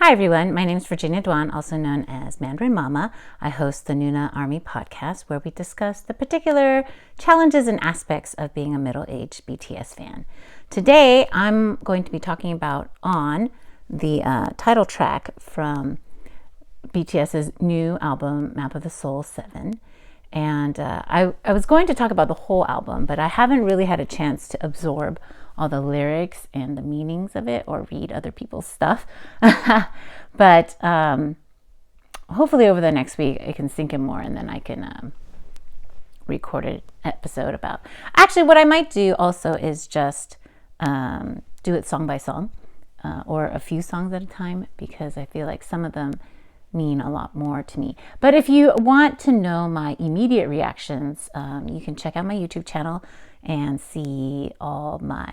Hi everyone, my name is Virginia Duan, also known as Mandarin Mama. I host the Noona ARMY Podcast, where we discuss the particular challenges and aspects of being a middle-aged BTS fan. Today, I'm going to be talking about On, the title track from BTS's new album, Map of the Soul 7. And I was going to talk about the whole album, but I haven't really had a chance to absorb all the lyrics and the meanings of it or read other people's stuff. But hopefully over the next week it can sink in more, and then I can record an episode about. Actually, what I might do also is just do it song by song or a few songs at a time, because I feel like some of them mean a lot more to me. But if you want to know my immediate reactions, you can check out my YouTube channel and see all my,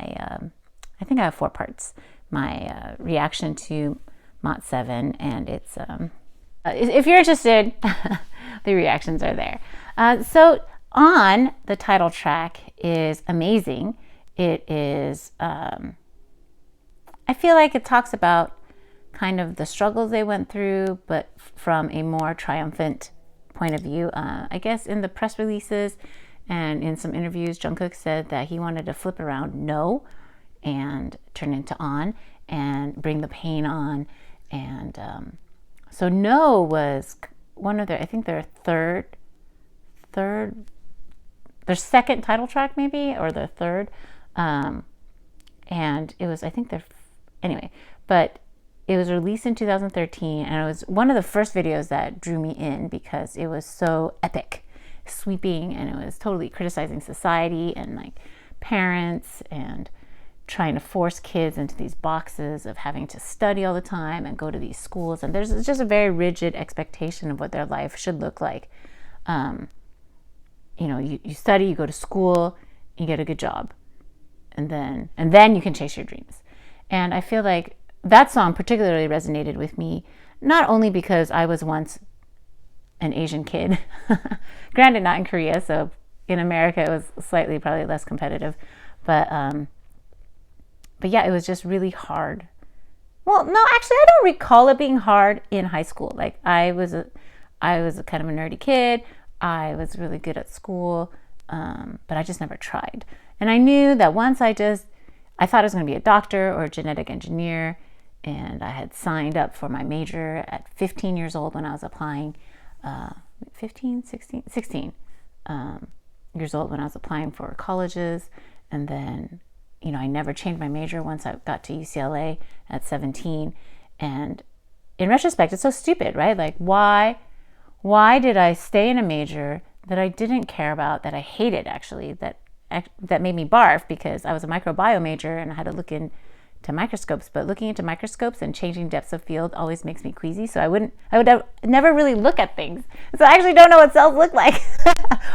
I think I have 4 parts, my reaction to Mot 7, and it's, if you're interested, the reactions are there. So On, the title track, is amazing. It is, I feel like it talks about kind of the struggles they went through, but from a more triumphant point of view. I guess in the press releases and in some interviews, Jungkook said that he wanted to flip around No and turn into On and bring the pain on. And so No was one of their, I think their their second title track maybe, or their third. And it was, I think anyway, but it was released in 2013, and it was one of the first videos that drew me in because it was so epic, sweeping, and it was totally criticizing society and like parents and trying to force kids into these boxes of having to study all the time and go to these schools. And there's just a very rigid expectation of what their life should look like. You study, you go to school, you get a good job, and then you can chase your dreams. And I feel like that song particularly resonated with me, not only because I was once an Asian kid, granted not in Korea, so in America it was slightly probably less competitive, but yeah, it was just really hard. Well, no, actually I don't recall it being hard in high school. Like I was a kind of a nerdy kid. I was really good at school, but I just never tried. And I knew that once I thought I was going to be a doctor or a genetic engineer, and I had signed up for my major at 15 years old when I was applying, 16 years old when I was applying for colleges. And then, I never changed my major once I got to UCLA at 17. And in retrospect, it's so stupid, right? Like, why did I stay in a major that I didn't care about, that I hated actually, that made me barf, because I was a microbiome major and I had to look into microscopes, but looking into microscopes and changing depths of field always makes me queasy. So I would never really look at things. So I actually don't know what cells look like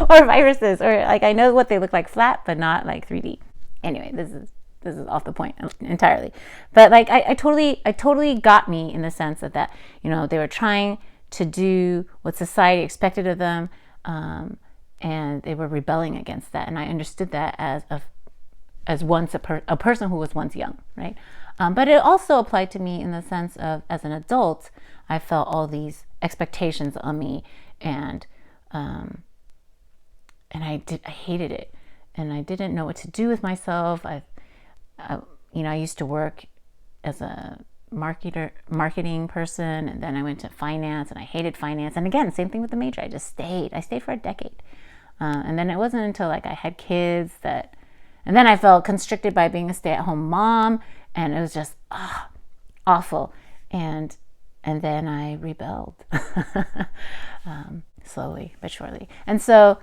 or viruses, or like I know what they look like flat, but not like 3D. Anyway, this is off the point entirely. But like I totally got me in the sense that they were trying to do what society expected of them, and they were rebelling against that. And I understood that as once a person who was once young, right? But it also applied to me in the sense of, as an adult, I felt all these expectations on me, and I hated it, and I didn't know what to do with myself. I used to work as a marketing person, and then I went to finance, and I hated finance. And again, same thing with the major. I stayed for a decade, and then it wasn't until like I had kids and then I felt constricted by being a stay-at-home mom, and it was just awful. And then I rebelled, slowly but surely. And so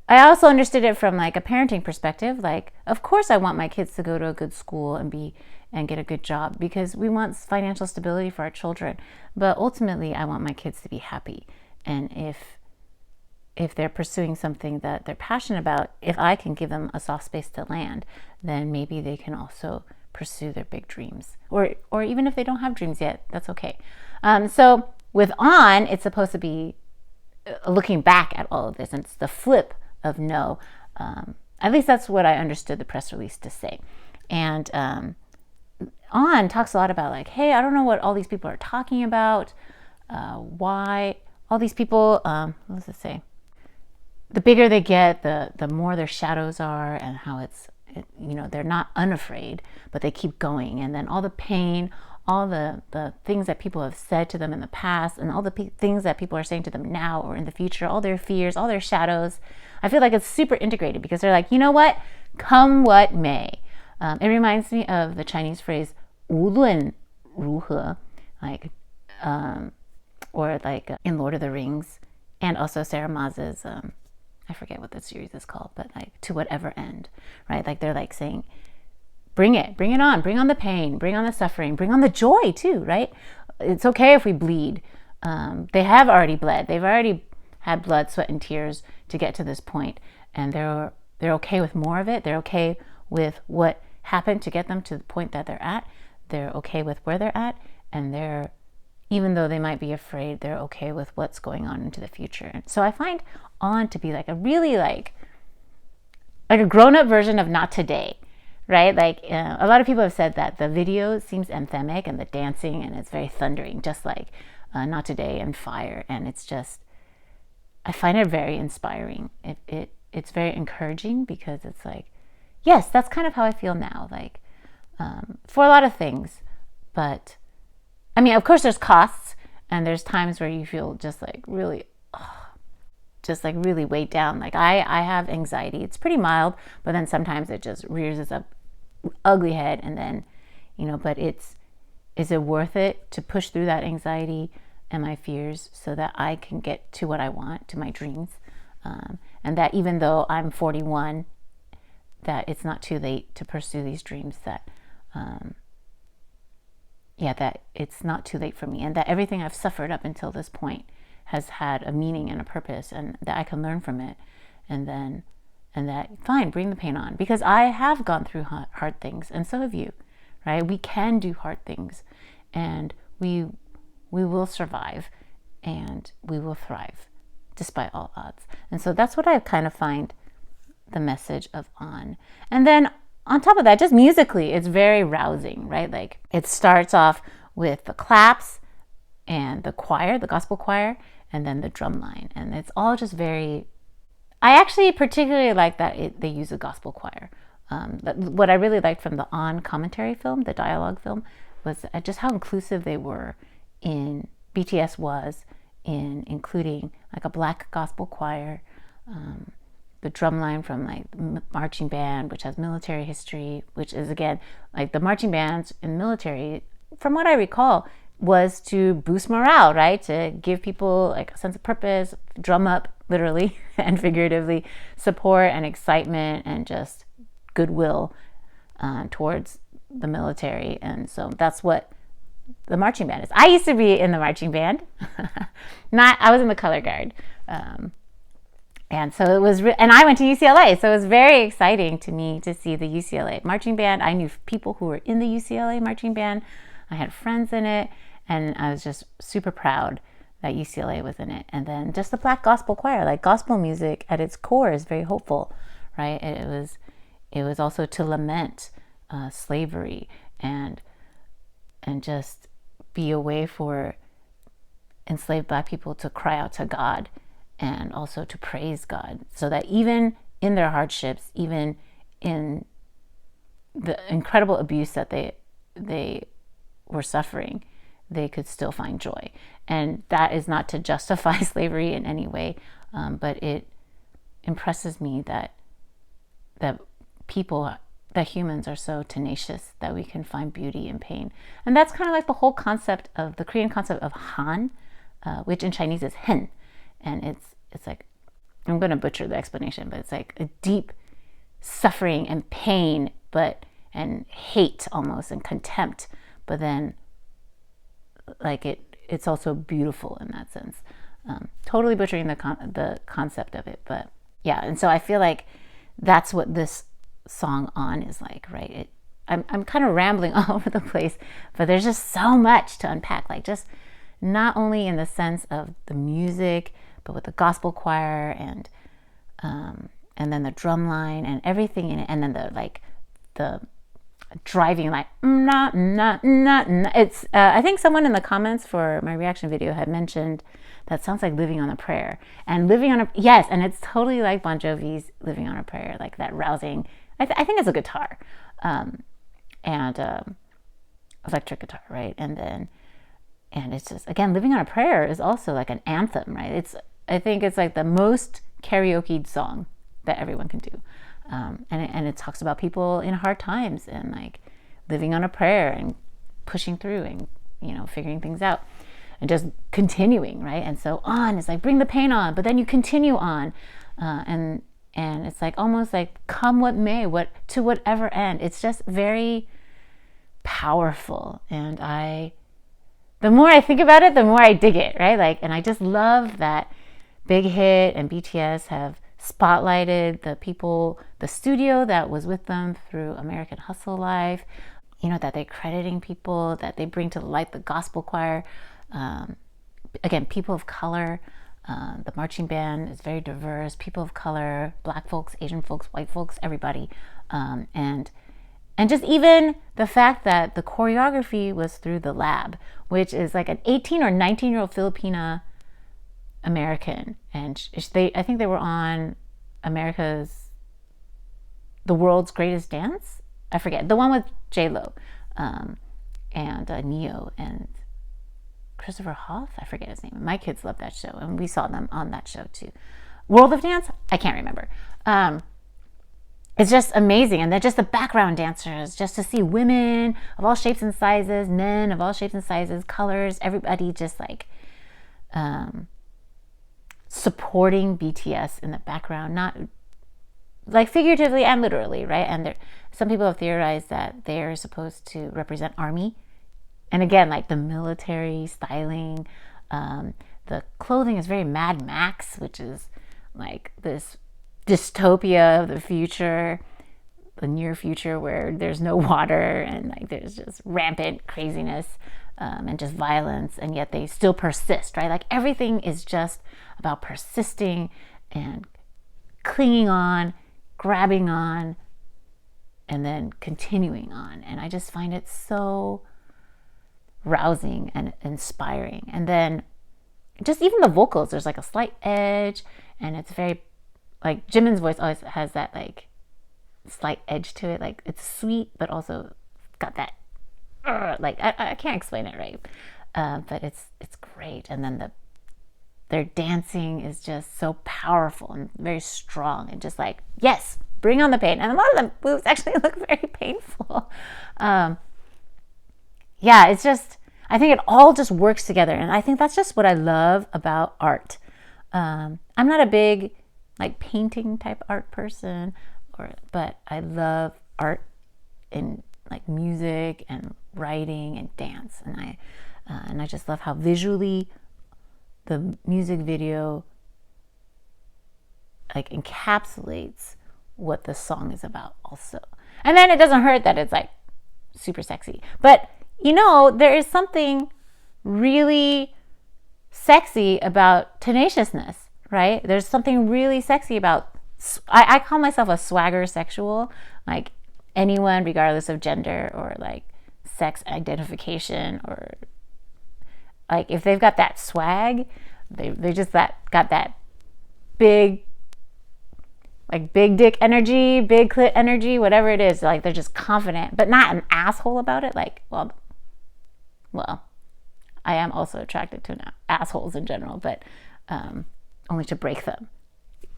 I also understood it from like a parenting perspective. Like, of course I want my kids to go to a good school and get a good job, because we want financial stability for our children. But ultimately, I want my kids to be happy. And if they're pursuing something that they're passionate about, if I can give them a soft space to land, then maybe they can also pursue their big dreams. Or even if they don't have dreams yet, that's okay. So with On, it's supposed to be looking back at all of this, and it's the flip of No. At least that's what I understood the press release to say. And On talks a lot about like, hey, I don't know what all these people are talking about. Why all these people, what does it say? The bigger they get, the more their shadows are, and how they're not unafraid, but they keep going. And then all the pain, all the things that people have said to them in the past, and all the things that people are saying to them now or in the future, all their fears, all their shadows. I feel like it's super integrated because they're like, you know what? Come what may. It reminds me of the Chinese phrase 无论如何, like, or like in Lord of the Rings, and also Sarah Maz's, I forget what the series is called, but like to whatever end, right? Like they're like saying, bring it on, bring on the pain, bring on the suffering, bring on the joy too, right? It's okay if we bleed. They have already bled. They've already had blood, sweat, and tears to get to this point, and they're okay with more of it. They're okay with what happened to get them to the point that they're at. They're okay with where they're at, and even though they might be afraid, they're okay with what's going on into the future. And so I find On to be like a really like a grown-up version of Not Today, right? Like a lot of people have said that the video seems anthemic and the dancing, and it's very thundering, just like Not Today and Fire. And it's just, I find it very inspiring. It's very encouraging because it's like, yes, that's kind of how I feel now, like for a lot of things. But I mean, of course there's costs, and there's times where you feel just like really weighed down. Like I have anxiety. It's pretty mild, but then sometimes it just rears its up ugly head, and then, but is it worth it to push through that anxiety and my fears so that I can get to what I want, to my dreams? And that even though I'm 41, that it's not too late to pursue these dreams, that it's not too late for me, and that everything I've suffered up until this point has had a meaning and a purpose, and that I can learn from it, and that fine, bring the pain on, because I have gone through hard things, and so have you, right? We can do hard things, and we will survive, and we will thrive despite all odds. And so that's what I kind of find the message of On. And then on top of that, just musically, it's very rousing, right? Like it starts off with the claps and the choir, the gospel choir, and then the drum line. And it's all just very, I actually particularly like that they use a gospel choir. What I really liked from the On commentary film, the dialogue film, was just how inclusive they were BTS was in including like a black gospel choir, the drum line from like marching band, which has military history, which is again, like the marching bands in military, from what I recall, was to boost morale, right? To give people like a sense of purpose, drum up literally and figuratively, support and excitement and just goodwill towards the military. And so that's what the marching band is. I used to be in the marching band. I was in the color guard. And so it was, and I went to UCLA, so it was very exciting to me to see the UCLA marching band. I knew people who were in the UCLA marching band. I had friends in it, and I was just super proud that UCLA was in it. And then just the black gospel choir, like gospel music at its core is very hopeful, right? It was also to lament slavery and just be a way for enslaved Black people to cry out to God and also to praise God, so that even in their hardships, even in the incredible abuse that they were suffering, they could still find joy. And that is not to justify slavery in any way, but it impresses me that humans are so tenacious that we can find beauty in pain. And that's kind of like the whole concept of the Korean concept of Han, which in Chinese is hen. And it's like, I'm going to butcher the explanation, but it's like a deep suffering and pain, and hate almost, and contempt, but then like it's also beautiful in that sense. Totally butchering the concept of it, but yeah. And so I feel like that's what this song On is like, right? I'm kind of rambling all over the place, but there's just so much to unpack, like just not only in the sense of the music, but with the gospel choir and then the drum line and everything in it, and then the driving like nah, nah, nah, nah. It's I think someone in the comments for my reaction video had mentioned that sounds like Living on a Prayer. And yes, and it's totally like Bon Jovi's Living on a Prayer, like that rousing. I think it's a guitar, and electric guitar, right? And it's just, again, Living on a Prayer is also like an anthem, right? I think it's like the most karaoke'd song that everyone can do. And it talks about people in hard times and like living on a prayer and pushing through and, figuring things out and just continuing, right? And so on, it's like bring the pain on, but then you continue on. And it's like almost like come what may, to whatever end. It's just very powerful. And the more I think about it, the more I dig it, right? Like, and I just love that Big Hit and BTS have spotlighted the people, the studio that was with them through American Hustle Life, that they're crediting people, that they bring to light the gospel choir. Again, people of color, the marching band is very diverse, people of color, Black folks, Asian folks, white folks, everybody. And just even the fact that the choreography was through the lab, which is like an 18 or 19-year-old Filipina American, and I think they were on the World's Greatest Dance. I forget, the one with J-Lo, and Neo and Christopher Hoff. I forget his name. My kids love that show, and we saw them on that show too. World of Dance. I can't remember. It's just amazing, and then just the background dancers, just to see women of all shapes and sizes, men of all shapes and sizes, colors, everybody just like. Supporting BTS in the background, not like figuratively and literally, right? And some people have theorized that they're supposed to represent ARMY, and again, like the military styling, the clothing is very Mad Max, which is like this dystopia of the future, the near future, where there's no water and like there's just rampant craziness. And just violence, and yet they still persist, right? Like everything is just about persisting and clinging on, grabbing on, and then continuing on. And I just find it so rousing and inspiring. And then just even the vocals, there's like a slight edge, and it's very, like Jimin's voice always has that like slight edge to it. Like it's sweet, but also got that like I can't explain it right, but it's great. And then their dancing is just so powerful and very strong, and just like, yes, bring on the pain. And a lot of the moves actually look very painful. It's just, I think it all just works together, and I think that's just what I love about art. I'm not a big like painting type art person, but I love art in like music and writing and dance, and I just love how visually the music video like encapsulates what the song is about also. And then it doesn't hurt that it's like super sexy, but there is something really sexy about tenaciousness, right? There's something really sexy about, I call myself a swagger sexual, like anyone regardless of gender or like sex identification, or like if they've got that swag, they just got that big, like big dick energy, big clit energy, whatever it is. Like they're just confident, but not an asshole about it. Like, well, I am also attracted to assholes in general, but only to break them.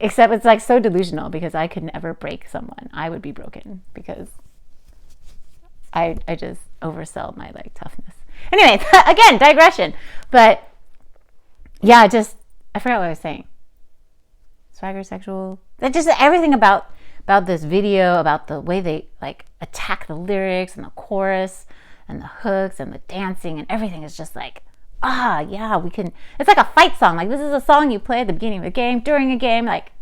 Except it's like so delusional, because I could never break someone. I would be broken because I just oversell my like toughness. Anyway, again, digression. But yeah, I forgot what I was saying. Swagger sexual. Just everything about this video, about the way they like attack the lyrics and the chorus and the hooks and the dancing and everything is just like, we can. It's like a fight song. Like this is a song you play at the beginning of a game, during a game. Like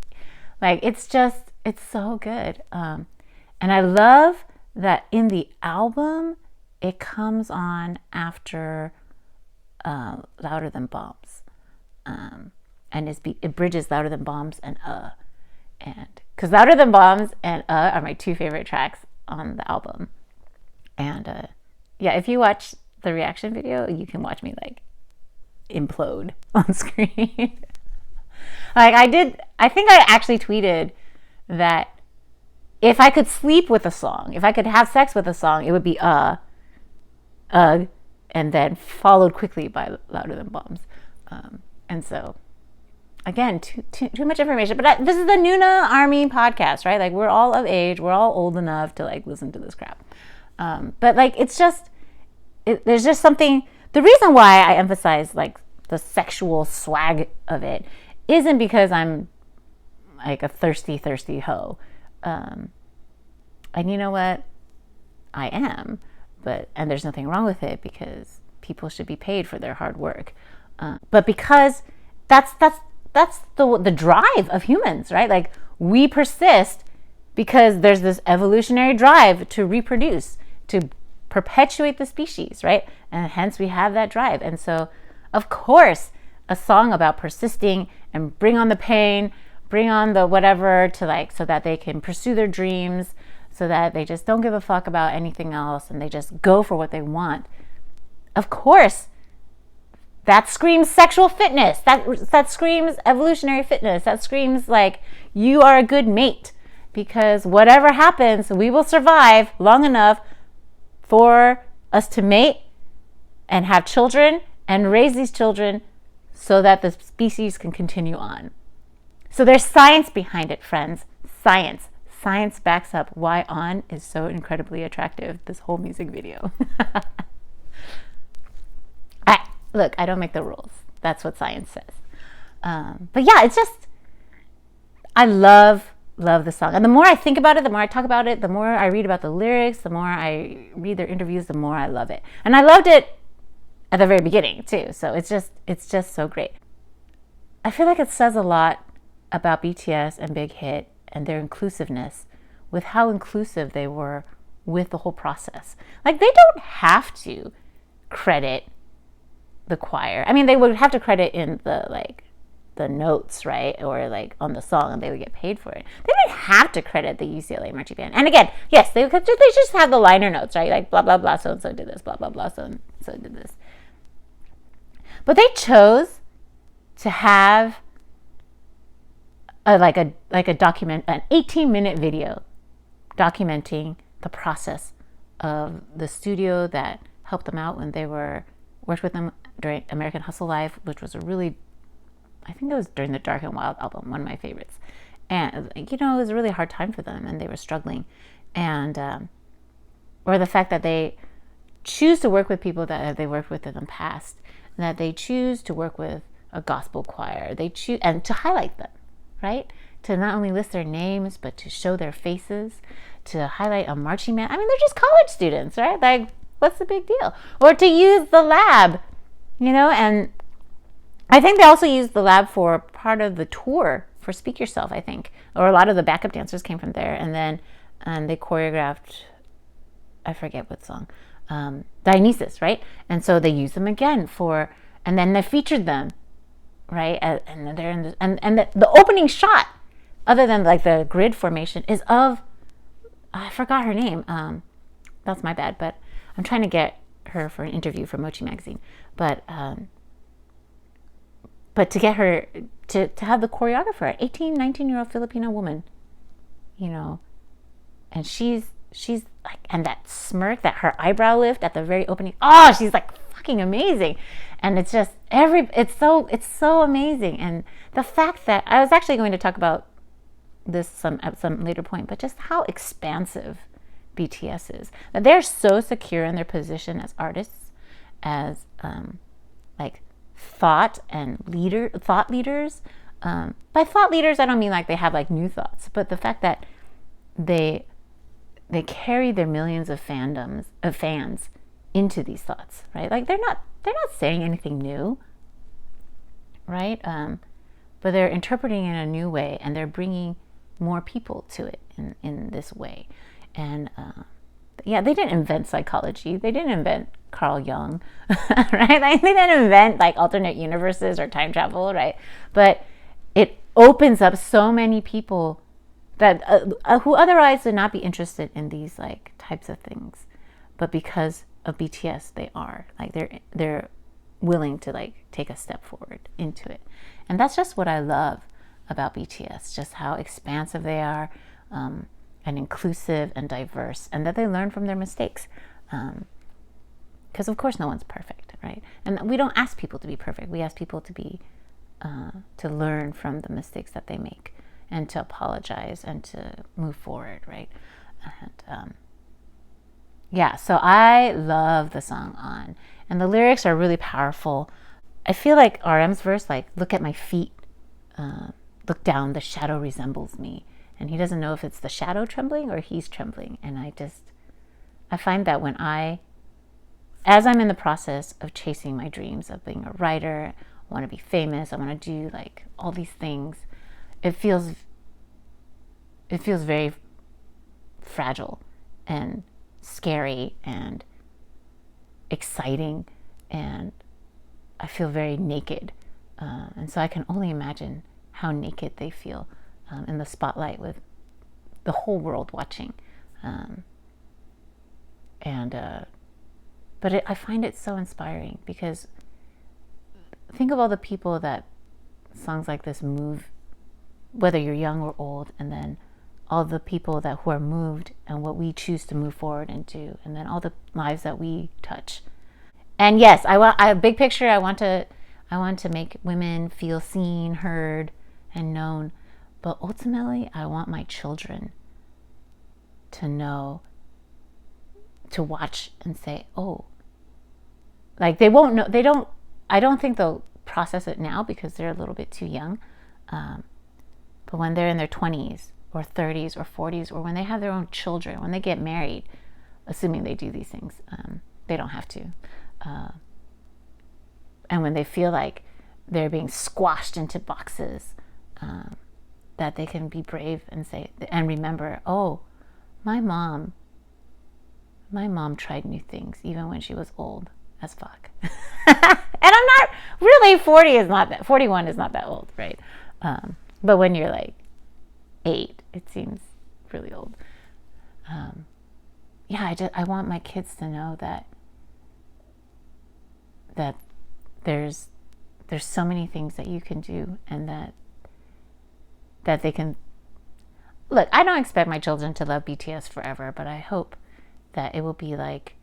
it's so good. And I love that in the album it comes on after Louder Than Bombs, and it bridges Louder Than Bombs and because Louder Than Bombs and are my two favorite tracks on the album. And yeah, if you watch the reaction video, you can watch me like implode on screen. Like I think I actually tweeted that if I could sleep with a song, if I could have sex with a song, it would be ugh, and then followed quickly by Louder Than Bombs. And so, again, too much information. But this is the Noona ARMY podcast, right? Like, we're all of age. We're all old enough to, like, listen to this crap. But, like, it's just, there's just something. The reason why I emphasize, like, the sexual swag of it isn't because I'm, like, a thirsty hoe. And you know what? I am. And there's nothing wrong with it because people should be paid for their hard work. But because that's the drive of humans, right? Like, we persist because there's this evolutionary drive to reproduce, to perpetuate the species, right? And hence we have that drive. And so, of course, a song about persisting and bring on the pain, bring on the whatever to like, so that they can pursue their dreams, so that they just don't give a fuck about anything else and they just go for what they want. Of course, that screams sexual fitness. That screams evolutionary fitness. That screams like you are a good mate, because whatever happens, we will survive long enough for us to mate and have children and raise these children so that the species can continue on. So there's science behind it, friends. Science. Science backs up why On is so incredibly attractive, this whole music video. Look, I don't make the rules. That's what science says. But yeah, it's just, I love the song. And the more I think about it, the more I talk about it, the more I read about the lyrics, the more I read their interviews, the more I love it. And I loved it at the very beginning too. So it's just so great. I feel like it says a lot about BTS and Big Hit and their inclusiveness with how inclusive they were with the whole process. Like, they don't have to credit the choir. I mean, they would have to credit in the notes, right? Or like on the song, and they would get paid for it. They didn't have to credit the UCLA marching band. And again, yes, they just have the liner notes, right? Like blah, blah, blah, so-and-so did this, blah, blah, blah, so-and-so did this. But they chose to have an 18-minute video documenting the process of the studio that helped them out when they worked with them during American Hustle Live, which was I think it was during the Dark and Wild album, one of my favorites. And, it was a really hard time for them and they were struggling. And, or the fact that they choose to work with people that they worked with in the past, and that they choose to work with a gospel choir. They choose, and to highlight them, right? To not only list their names, but to show their faces, to highlight a marching band. I mean, they're just college students, right? Like, what's the big deal? Or to use the lab, and I think they also used the lab for part of the tour for Speak Yourself, I think. Or a lot of the backup dancers came from there. And then they choreographed, I forget what song, Dionysus, right? And so they used them again and then they featured them, right? And they're in and the opening shot, other than like the grid formation, is of, I forgot her name. That's my bad, but I'm trying to get her for an interview for Mochi Magazine. But to get her to have the choreographer, 18, 19-year-old Filipino woman, and she's like, and that smirk, that her eyebrow lift at the very opening, she's like fucking amazing. And it's just it's so amazing. And the fact that I was actually going to talk about this at some later point, but just how expansive BTS is, that they're so secure in their position as artists, as like thought leaders. By thought leaders, I don't mean like they have like new thoughts, but the fact that they carry their millions of fans into these thoughts, right? Like they're not saying anything new, right? But they're interpreting it in a new way, and they're bringing more people to it in this way. And they didn't invent psychology. They didn't invent Carl Jung, right? Like they didn't invent like alternate universes or time travel, right? But it opens up so many people that who otherwise would not be interested in these like types of things. but because of BTS, they are. Like, they're willing to like take a step forward into it. And that's just what I love about BTS, just how expansive they are, and inclusive and diverse, and that they learn from their mistakes. Because of course no one's perfect, right? And we don't ask people to be perfect. We ask people to be, to learn from the mistakes that they make, and to apologize and to move forward, right? And yeah, so I love the song On. And the lyrics are really powerful. I feel like RM's verse, like, look at my feet, look down, the shadow resembles me. And he doesn't know if it's the shadow trembling or he's trembling. And I find that when as I'm in the process of chasing my dreams of being a writer, I want to be famous, I want to do like all these things, it feels very fragile and scary and exciting, and I feel very naked, and so I can only imagine how naked they feel in the spotlight with the whole world watching, but I find it so inspiring, because think of all the people that songs like this move, whether you're young or old, and then all the people who are moved and what we choose to move forward into, and then all the lives that we touch. And yes, I big picture, I want to make women feel seen, heard, and known. But ultimately, I want my children to know, to watch and say, oh, like, they won't know, I don't think they'll process it now because they're a little bit too young. But when they're in their 20s or 30s or 40s, or when they have their own children, when they get married, assuming they do these things, they don't have to. And when they feel like they're being squashed into boxes, that they can be brave and say, and remember, oh, my mom tried new things even when she was old as fuck. And I'm not really, 41 is not that old, right? But when you're like 8, it seems really old. Yeah, I want my kids to know that there's so many things that you can do, and that they can look. I don't expect my children to love BTS forever, but I hope that it will be like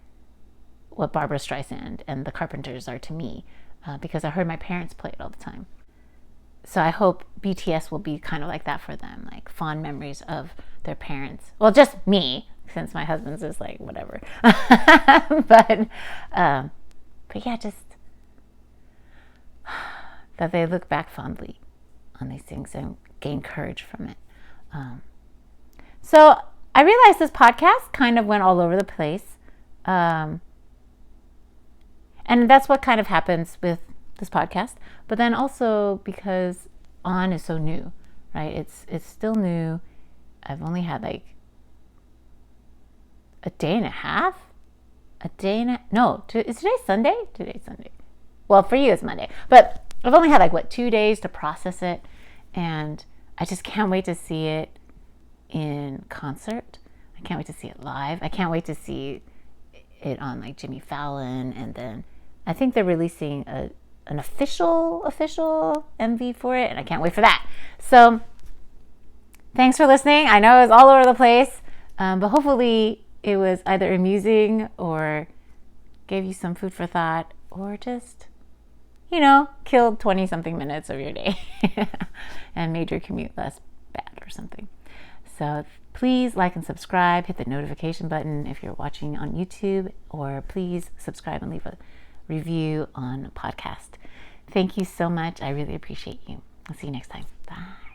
what Barbra Streisand and the Carpenters are to me, because I heard my parents play it all the time. So I hope BTS will be kind of like that for them, like fond memories of their parents. Well, just me, since my husband's is like whatever. but yeah, just that they look back fondly on these things and gain courage from it. So I realized this podcast kind of went all over the place. And that's what kind of happens with this podcast. But then also because On is so new, right? It's still new. I've only had like a day and a half. Is today Sunday? Today's Sunday. Well, for you it's Monday. But I've only had like 2 days to process it, and I just can't wait to see it in concert. I can't wait to see it live. I can't wait to see it on like Jimmy Fallon, and then I think they're releasing an official MV for it, and I can't wait for that. So thanks for listening. I know it was all over the place, but hopefully it was either amusing or gave you some food for thought, or just, killed 20 something minutes of your day and made your commute less bad or something. So please like and subscribe, hit the notification button if you're watching on YouTube, or please subscribe and leave a review on a podcast. Thank you so much. I really appreciate you. I'll see you next time. Bye.